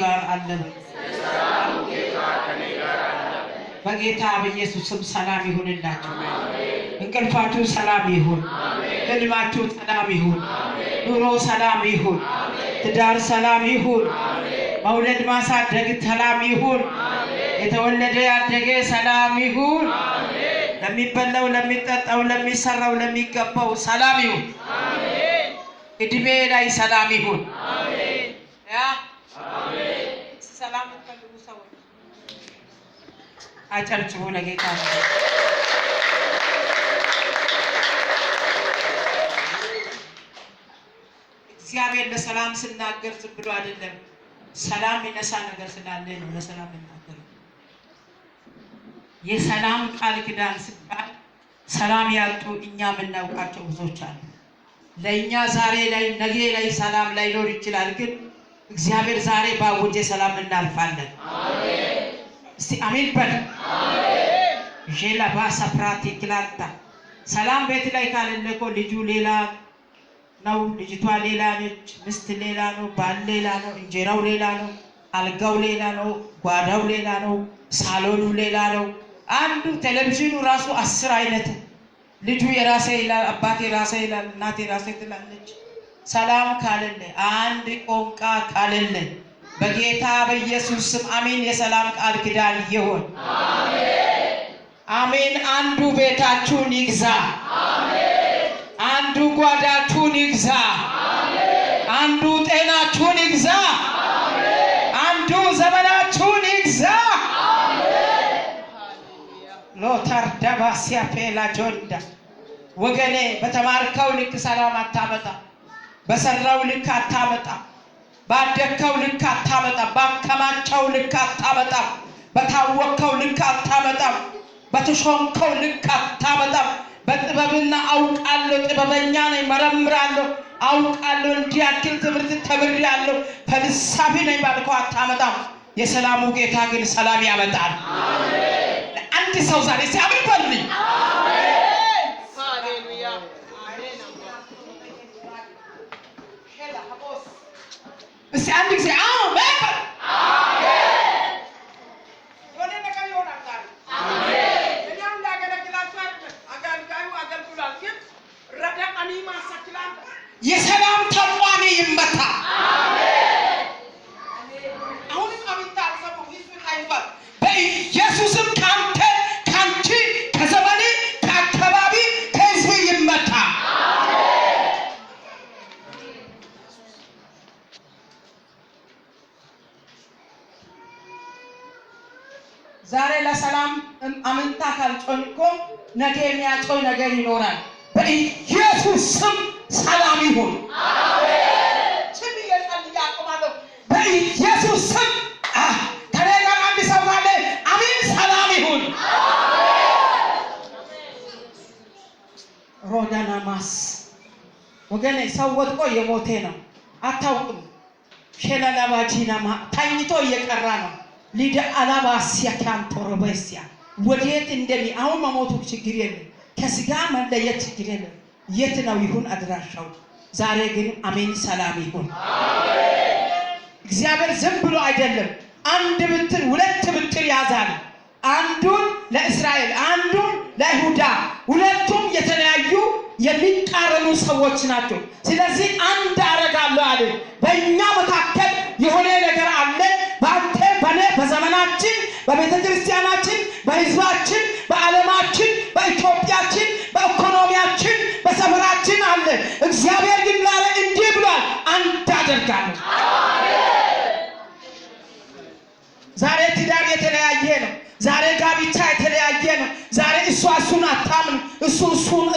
ጋር አለ። በጌታ በኢየሱስ ስም ሰላም ይሁንላችሁ። እንቅልፋችሁ ሰላም ይሁን። ህልማችሁ ሰላም ይሁን። ኑሮ ሰላም ይሁን። ትዳር ሰላም ይሁን። መውለድ ማሳደግ ሰላም ይሁን። የተወለደ ያደገ ሰላም ይሁን። ለሚበላው ለሚጠጣው ለሚሰራው ለሚገባው ሰላም ይሁን። እድሜ ላይ ሰላም ይሁን። ሰላም የምትፈልጉ ሰዎች አጨብጭቡ ለጌታ። እግዚአብሔር ለሰላም ስናገር ዝም ብሎ አይደለም። ሰላም የነሳ ነገር ስላለ ነው ለሰላም እናገር። የሰላም ቃል ኪዳን ሲባል ሰላም ያጡ እኛ የምናውቃቸው ብዙዎች አሉ። ለእኛ ዛሬ ላይ ነገ ላይ ሰላም ላይኖር ይችላል፣ ግን እግዚአብሔር ዛሬ ባወጀ ሰላም እናልፋለን። እስቲ አሜን በል። ጄላባ ሰፕራቲ ክላንታ ሰላም ቤት ላይ ካለለ እኮ ልጁ ሌላ ነው፣ ልጅቷ ሌላ ነች፣ ሚስት ሌላ ነው፣ ባል ሌላ ነው፣ እንጀራው ሌላ ነው፣ አልጋው ሌላ ነው፣ ጓዳው ሌላ ነው፣ ሳሎኑ ሌላ ነው። አንዱ ቴሌቪዥኑ ራሱ 10 አይነት ልጁ የራሴ ይላል፣ አባቴ የራሴ ይላል፣ እናቴ የራሴ ትላለች። ሰላም ካለለ አንድ ቋንቋ ካለለ በጌታ በኢየሱስ ስም አሜን። የሰላም ቃል ኪዳን ይሁን። አሜን። አንዱ ቤታችሁን ይግዛ። አንዱ ጓዳችሁን ይግዛ። አንዱ ጤናችሁን ይግዛ። አንዱ ዘመናችሁን ይግዛ። ሎታር ዳባሲያ ፔላ ጆንዳ ወገኔ በተማርከው ልክ ሰላም አታመጣ። በሰራው ልክ አታመጣ። ባደከው ልክ አታመጣ። ባከማቸው ልክ አታመጣ። በታወከው ልክ አታመጣ። በተሾምከው ልክ አታመጣ። በጥበብና አውቃለሁ፣ ጥበበኛ ነኝ፣ መረምራለሁ፣ አውቃለሁ፣ እንዲያክል ትምህርት ተምሬያለሁ፣ ፈልሳፊ ነኝ ባልከው አታመጣም። የሰላሙ ጌታ ግን ሰላም ያመጣል። አንድ ሰው ዛሬ ሲያምን በልኝ። ሃሌሉያ አሜን። እስቲ አንድ ጊዜ አሜን አሜን። ወደ ነገር ይሆናል ዛሬ አሜን። እኛም ላገለግላችሁ አገልጋዩ አገልግሏል፣ ግን ረዳቃኒ ማሰክላል የሰላም ተቋሚ ይመታ አሜን። አሁን አብንታ አሰቡ ይሱ ታይባል በኢየሱስም ካንተ ካንቺ ከዘመኔ ከአካባቢ ከህዝብ ይመታ አሜን። ዛሬ ለሰላም አምንታ ካልጮንኮ ነገ የሚያጮይ ነገር ይኖራል። በኢየሱስ ስም ሰላም ይሁን አሜን። ስም ይየጣል ያቆማለሁ በኢየሱስ ስም ሮዳናማስ ወገኔ ሰው ወድቆ የሞተ ነው አታውቅም። ሸላላባጂናማ ታኝቶ እየቀራ ነው። ሊዳ አላባሲያ ካንቶሮበሲያ ወዴት እንደሚ አሁን መሞቱ ችግር የለም፣ ከስጋ መለየት ችግር የለም። የት ነው ይሁን አድራሻው። ዛሬ ግን አሜን ሰላም ይሁን አሜን። እግዚአብሔር ዝም ብሎ አይደለም አንድ ብትር ሁለት ብትር ያዛል። አንዱን ለእስራኤል አንዱን ለይሁዳ፣ ሁለቱም የተለያዩ የሚቃረኑ ሰዎች ናቸው። ስለዚህ አንድ አረጋለሁ አለ። በእኛ መካከል የሆነ ነገር አለ። በአንተ በኔ በዘመናችን በቤተ ክርስቲያናችን በህዝባችን በዓለማችን በኢትዮጵያችን በኢኮኖሚያችን በሰፈራችን አለ። እግዚአብሔር ግን ላለ እንዲህ ብሏል፣ አንድ አደርጋለሁ። ዛሬ ትዳር የተለያየ ነው። ዛሬ ጋብቻ የተለያየ ነው። ዛሬ እሱን አታምኑ፣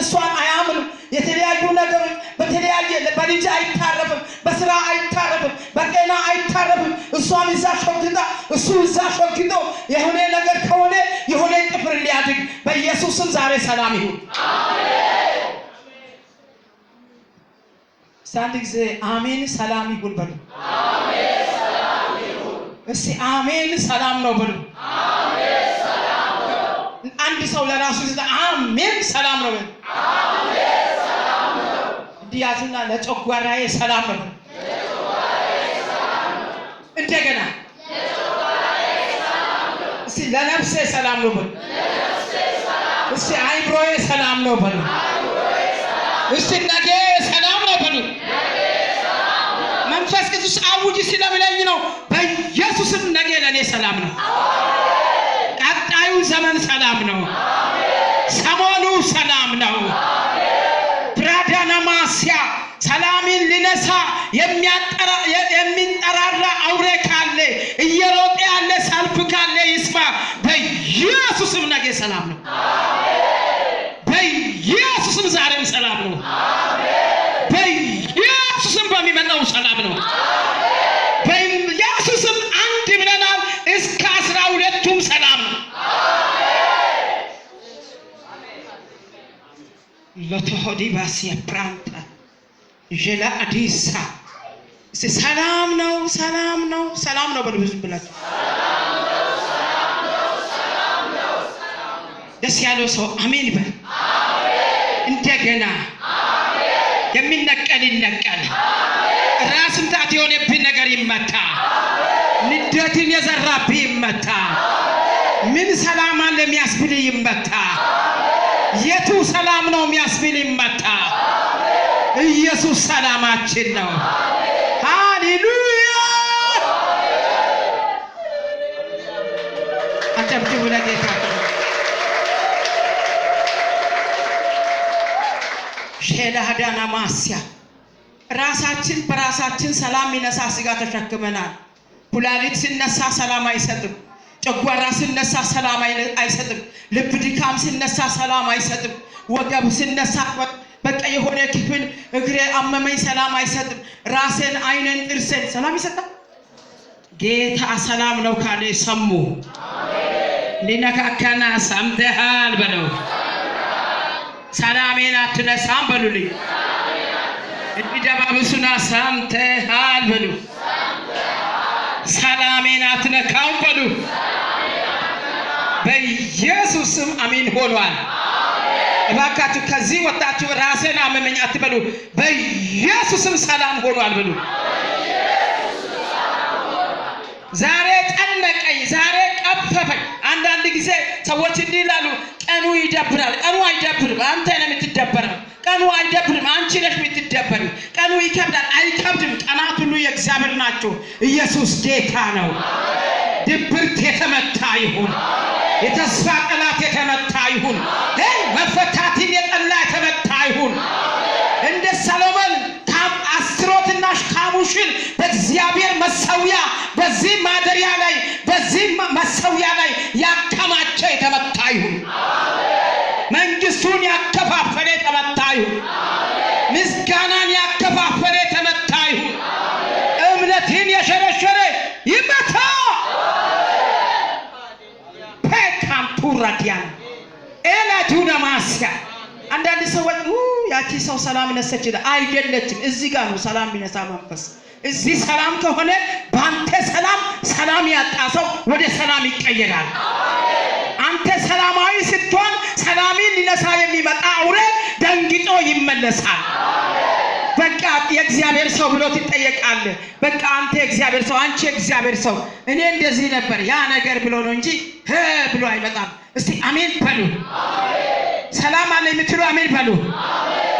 እሷን አያምኑ። የተለያዩ ነገሮች በተለያየ በልጅ አይታረፍም፣ በስራ አይታረፍም፣ በጤና አይታረፍም። እሷን እዛ ሾክታ እሱ እዛ ሾክቶ የሆነ ነገር ከሆነ የሆነ ጥፍር ሊያድግ በኢየሱስም ዛሬ ሰላም ይሁን አሜን። አንድ ጊዜ አሜን ሰላም ይሁን በሉ። አሜን ሰላም ይሁን። እስቲ አሜን ሰላም ነው በሉ። አሜን ሰላም ነው። አንድ ሰው ለራሱ አሜን ሰላም ነው በሉ። አሜን ሰላም ነው። እንዲያዝና ለጨጓራዬ ሰላም ነው። ለጨጓራዬ ሰላም ነው። እንደገና ሰላም ነው በሉ። እስቲ አይምሮዬ ሰላም ነው በሉ። እስቲ ነገ ሰላም ነው በሉ። መንፈስ ቅዱስ አውጅ ስለሚለኝ ነው። በኢየሱስም ነገ ለኔ ሰላም ነው። ቀጣዩ ዘመን ሰላም ነው። ሰሞኑ ሰላም ነው። ብራዳናማሲያ ሰላምን ሊነሳ የሚንጠራራ አውሬ ካለ እየሮጠ ያለ ሰልፍ ካለ ይስማ። በኢየሱስም ነገ ሰላም ነው። በኢየሱስም ዛሬም ሰላም ነው። በኢየሱስም በሚመጣው ሰላም ነው። በኢየሱስም አንድ ብለናል። እስከ 12ቱም ሰላም ነው። ለተሆዲ ባሲያ ፕራንታ ጀላ አዲሳ ሰላም ነው። ሰላም ነው። ሰላም ነው በሉ። ብዙ ብላችሁ ደስ ያለው ሰው አሜን በል። እንደገና የሚነቀል ይነቀል። ራስ ምታት የሆነብህ ነገር ይመታ። ንዴትን የዘራብህ ይመታ። ምን ሰላም አለ የሚያስብል ይመታ። የቱ ሰላም ነው የሚያስብል ይመታ። ኢየሱስ ሰላማችን ነው። ሃሌሉያ። አጨብጭቡ ለጌታ። ሼላዳና ማስያ ራሳችን በራሳችን ሰላም ይነሳ ስጋ ተሸክመናል። ኩላሊት ሲነሳ ሰላም አይሰጥም። ጨጓራ ሲነሳ ሰላም አይሰጥም። ልብ ድካም ሲነሳ ሰላም አይሰጥም። ወገብ ሲነሳ በቃ የሆነ ክፍል እግሬ አመመኝ ሰላም አይሰጥም። ራሴን፣ አይኔን፣ ጥርሴን ሰላም ይሰጣል። ጌታ ሰላም ነው ካለ ሰሙ። ሊነካካና ሰምተሃል በለው። ሰላሜን አትነሳም በሉልኝ። እንዲደባብሱና ሰምተሃል በሉ። ሰላሜን አትነካም በሉ። በኢየሱስም አሜን ሆኗል። እባካችሁ ከዚህ ወጣችሁ ራሴን አመመኝ አትበሉ። በኢየሱስም ሰላም ሆኗል በሉ። ዛሬ ጨነቀኝ፣ ዛሬ ቀፈፈኝ። አንዳንድ ጊዜ ሰዎች እንዲህ ይላሉ፣ ቀኑ ይደብራል። ቀኑ አይደብርም፣ አንተ ነህ የምትደበረው። ቀኑ አይደብርም፣ አንቺ ነሽ የምትደበሪው። ቀኑ ይከብዳል፣ አይከብድም። ቀናት ሁሉ የእግዚአብሔር ናቸው። ኢየሱስ ጌታ ነው። ድብርት የተመታ ይሁን። የተስፋ ጠላት የተመታ ይሁን። መፈታትን የጠላ የተመታ ይሁን። እንደ ሰሎሞን አስሮትና ካሙሽን በእግዚአብሔር መሰዊያ በዚህ ማደሪያ ላይ በዚህ መሰዊያ ላይ ያከማቸ የተመታ ይሁን። መንግስቱን ያከፋፈለ የተመታ ይሁን። ምስጋናን ያከፋፈለ የተመታ ይሁን። እምነትን የሸረሸረ ይመታ። ራዲያን ኤላቱና ማስያ አንዳንድ ሰዎች ያቺ ሰው ሰላም ነሰች አይደለችም። እዚህ ጋር ነው ሰላም የሚነሳ መንፈስ። እዚህ ሰላም ከሆነ በአንተ ሰላም ያጣ ሰው ወደ ሰላም ይቀየራል። አንተ ሰላማዊ ስትሆን ሰላምን ሊነሳ የሚመጣ አውሬ ደንግጦ ይመለሳል። በቃ የእግዚአብሔር ሰው ብሎ ትጠየቃለህ። በቃ አንተ የእግዚአብሔር ሰው፣ አንቺ የእግዚአብሔር ሰው፣ እኔ እንደዚህ ነበር ያ ነገር ብሎ ነው እንጂ ብሎ አይመጣም። እስቲ አሜን በሉ። ሰላም አለ የምትሉ አሜን በሉ።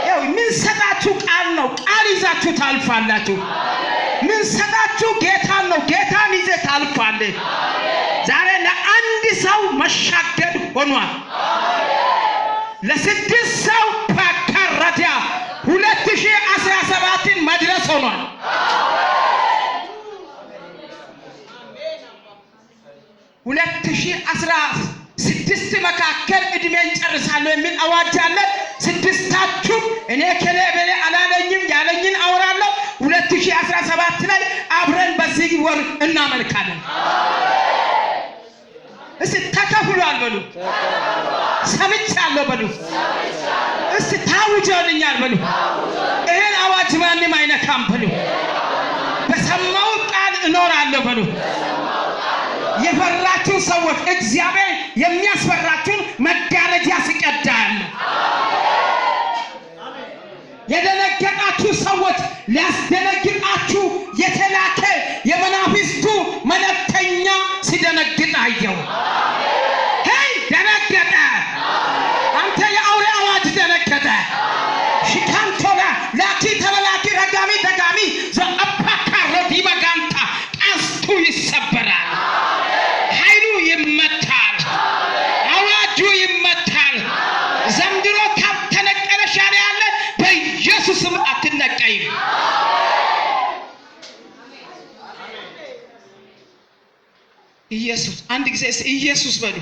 ያው ምን ሰጣችሁ ቃል ነው። ቃል ይዛችሁ ታልፋላችሁ። ምን ሰጣችሁ ጌታን ነው። ጌታን ይዘህ ታልፋለህ። ዛሬ ለአንድ ሰው መሻገድ ሆኗል። ለስድስት ሰው ፓካራዲያ 2017 መድረስ ሆኗል። 2016 መካከል እድሜን ጨርሳለሁ የሚል አዋጅ አለ። ስድስታችሁ እኔ ከሌበለ አላለኝም ያለኝን አወራለሁ። 2017 ላይ አብረን በዚህ ወር እናመልካለን። እስቲ ተከፍሏል በሉ። ሰምቻለሁ በሉ። እስቲ ታውጆልኛል በሉ። ይሄን አዋጅ ማንም አይነካም በሉ። በሰማው ቃል እኖራለሁ በሉ። የፈራችሁ ሰዎች እግዚአብሔር የሚያስፈራችሁን መጋረጃ ሲቀዳል። የደነገጣችሁ ሰዎች ሊያስደነግጣችሁ የተላከ የመናፍስቱ መልእክተኛ ሲደነግጥ አየሁ። ይሰበራል። ኃይሉ ይመታል። አዋጁ ይመታል። ዘንድሮ ካልተነቀለሽ ያለ በኢየሱስም አትነቀይም። ኢየሱስ አንድ ጊዜ ኢየሱስ በሉ።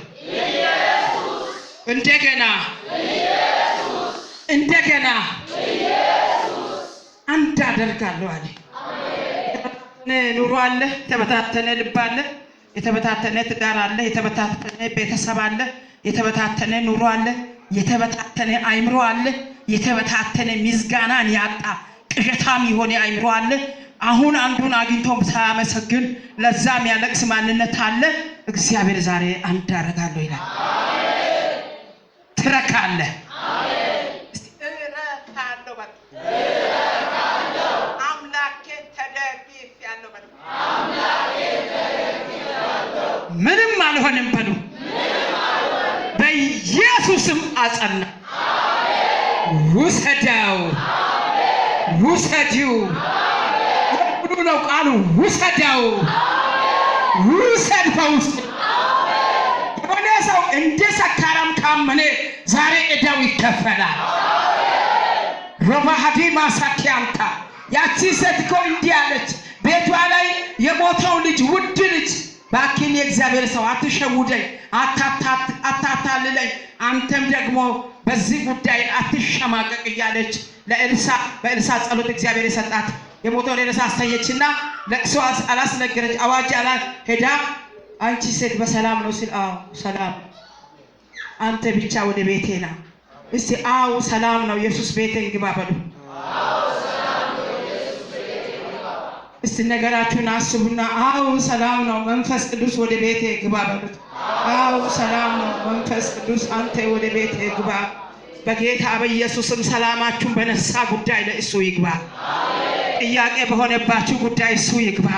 እንደገና አንድ አደርጋለሁ አለ። ኑሮ አለ፣ የተበታተነ ልብ አለ፣ የተበታተነ ትዳር አለ፣ የተበታተነ ቤተሰብ አለ፣ የተበታተነ ኑሮ አለ፣ የተበታተነ አይምሮ አለ፣ የተበታተነ ምስጋናን ያጣ ቅዠታም የሆነ አይምሮ አለ። አሁን አንዱን አግኝቶ ሳያመሰግን ለዛ የሚያለቅስ ማንነት አለ። እግዚአብሔር ዛሬ አንድ አደርጋለሁ ይላል። ትረካለህ። እስቲ እረካለሁ በል። አምላኬ ተደግፌአለሁ በል። ምንም አልሆንም በሉ። በኢየሱስም አጸና። ውሰደው፣ ውሰጂው ነው ቃሉ። ውሰደው፣ ውሰድ በውስጥ የሆነ ሰው እንደ ሰካራም ካመነ ዛሬ ዕዳው ይከፈላል። ሮባሃዲ ማሳኪያንታ ያቺ ሴት እኮ እንዲህ አለች። ቤቷ ላይ የሞተው ልጅ ውድ ልጅ ባኪን የእግዚአብሔር ሰው አትሸውደኝ፣ አታታልለኝ፣ አንተም ደግሞ በዚህ ጉዳይ አትሸማቀቅ እያለች በኤልሳ ጸሎት እግዚአብሔር የሰጣት የሞተውን ኤልሳ አስተኘችና ለቅሶ አላስነገረች። አዋጅ ሄዳ አንቺ ሴት በሰላም ነው ሲል አዎ ሰላም፣ አንተ ብቻ ወደ ቤቴ ና። እስቲ አዎ ሰላም ነው ኢየሱስ ቤቴን ግባ በሉ። እስቲ ነገራችሁን አስቡና አዎ ሰላም ነው መንፈስ ቅዱስ ወደ ቤቴ ግባ በሉት። አዎ ሰላም ነው መንፈስ ቅዱስ አንተ ወደ ቤቴ ግባ። በጌታ በኢየሱስም ሰላማችሁን በነሳ ጉዳይ ለእሱ ይግባ። ጥያቄ በሆነባችሁ ጉዳይ እሱ ይግባ።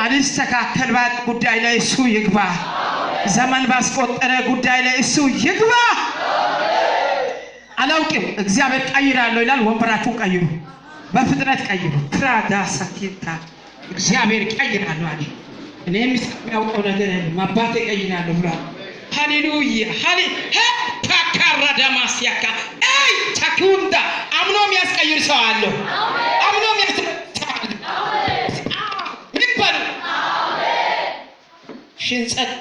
አልስተካከል ባለ ጉዳይ ላይ እሱ ይግባ። ዘመን ባስቆጠረ ጉዳይ ላይ እሱ ይግባ። አላውቅም እግዚአብሔር ቀይራለሁ ይላል። ወንበራችሁን ቀይሩ፣ በፍጥነት ቀይሩ። ትራዳ ሰኪታ እግዚአብሔር ቀይራለሁ አለ። እኔ የሚያውቀው ነገር የለም፣ አባቴ ቀይራለሁ ብሏል። ሃሌሉያ ሃሌ ታካራዳ ማስያካ አይ ታኩንዳ አምኖ የሚያስቀይር ሰው አለ። አምኖ የሚያስቀይር ሰው አለ። ይባል አሜን። ሽንጸት